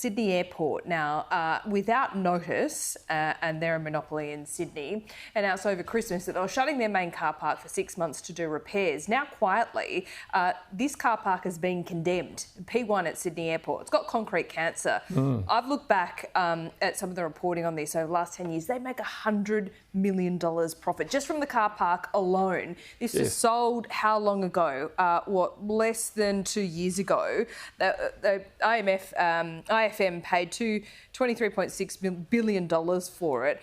Sydney Airport now, without notice, and they're a monopoly in Sydney, announced over Christmas that they were shutting their main car park for 6 months to do repairs. Now, quietly, this car park has been condemned. P1 at Sydney Airport. It's got concrete cancer. I've looked back at some of the reporting on this over the last 10 years. They make $100 million profit just from the car park alone. This was sold how long ago? Less than 2 years ago. The IFM paid $23.6 billion for it.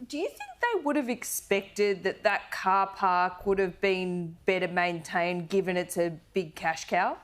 Do you think they would have expected that that car park would have been better maintained given it's a big cash cow?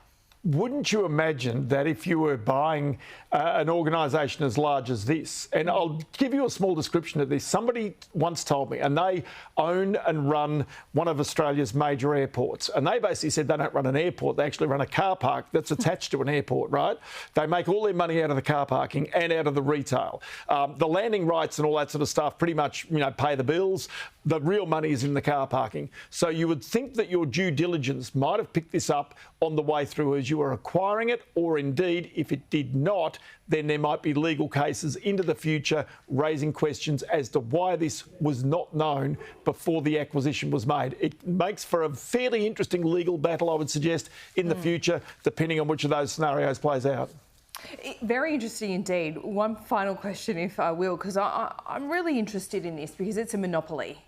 Wouldn't you imagine that if you were buying an organisation as large as this, and I'll give you a small description of this. Somebody once told me, and they own and run one of Australia's major airports, and they basically said they don't run an airport, they actually run a car park that's attached to an airport, right? They make all their money out of the car parking and out of the retail. The landing rights and all that sort of stuff pretty much, pay the bills. The real money is in the car parking. So you would think that your due diligence might have picked this up on the way through as you were acquiring it, or indeed, if it did not, then there might be legal cases into the future raising questions as to why this was not known before the acquisition was made. It makes for a fairly interesting legal battle, I would suggest, in the future, depending on which of those scenarios plays out. Very interesting indeed. One final question, if I will, because I'm really interested in this because it's a monopoly.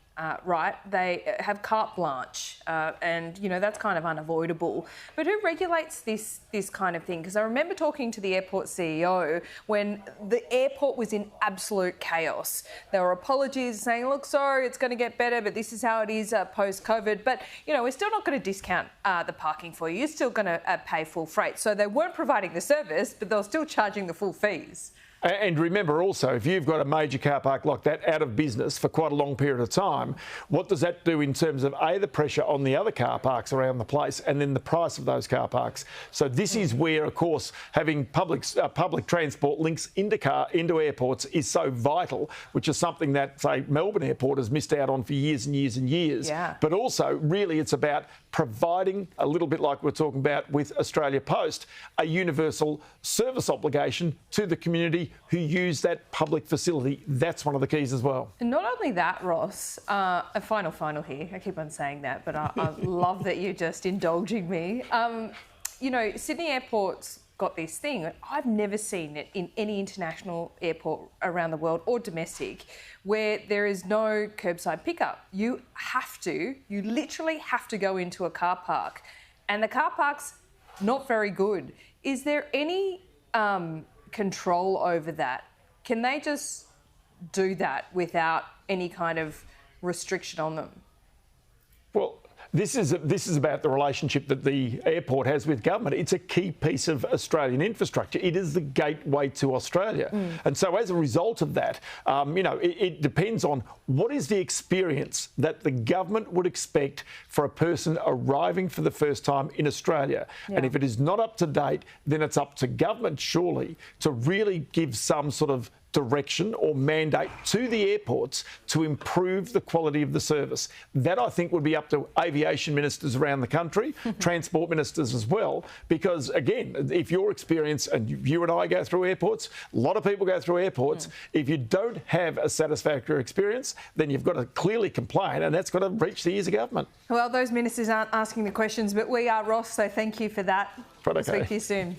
Right? They have carte blanche, and that's kind of unavoidable. But who regulates this kind of thing? Because I remember talking to the airport CEO when the airport was in absolute chaos. There were apologies saying, "Look, sorry, it's going to get better, but this is how it is post-COVID." But we're still not going to discount the parking for you. You're still going to pay full freight. So they weren't providing the service, but they were still charging the full fees. And remember also, if you've got a major car park like that out of business for quite a long period of time, what does that do in terms of the pressure on the other car parks around the place, and then the price of those car parks? So this is where, of course, having public transport links into airports is so vital, which is something that, say, Melbourne Airport has missed out on for years and years and years. Yeah. But also, really, it's about providing, a little bit like we're talking about with Australia Post, a universal service obligation to the community who use that public facility. That's one of the keys as well. And not only that, Ross, a final here. I keep on saying that, but I love that you're just indulging me. Sydney Airport's got this thing. I've never seen it in any international airport around the world or domestic where there is no curbside pickup. You literally have to go into a car park, and the car park's not very good. Is there any control over that? Can they just do that without any kind of restriction on them? Well, this is about the relationship that the airport has with government. It's a key piece of Australian infrastructure. It is the gateway to Australia. And so as a result of that, it depends on what is the experience that the government would expect for a person arriving for the first time in Australia. Yeah. And if it is not up to date, then it's up to government, surely, to really give some sort of direction or mandate to the airports to improve the quality of the service. That, I think, would be up to aviation ministers around the country, transport ministers as well, because, again, if your experience, and you and I go through airports, a lot of people go through airports, if you don't have a satisfactory experience, then you've got to clearly complain, and that's got to reach the ears of government. Well, those ministers aren't asking the questions, but we are, Ross, so thank you for that. Right, okay. Speak to you soon.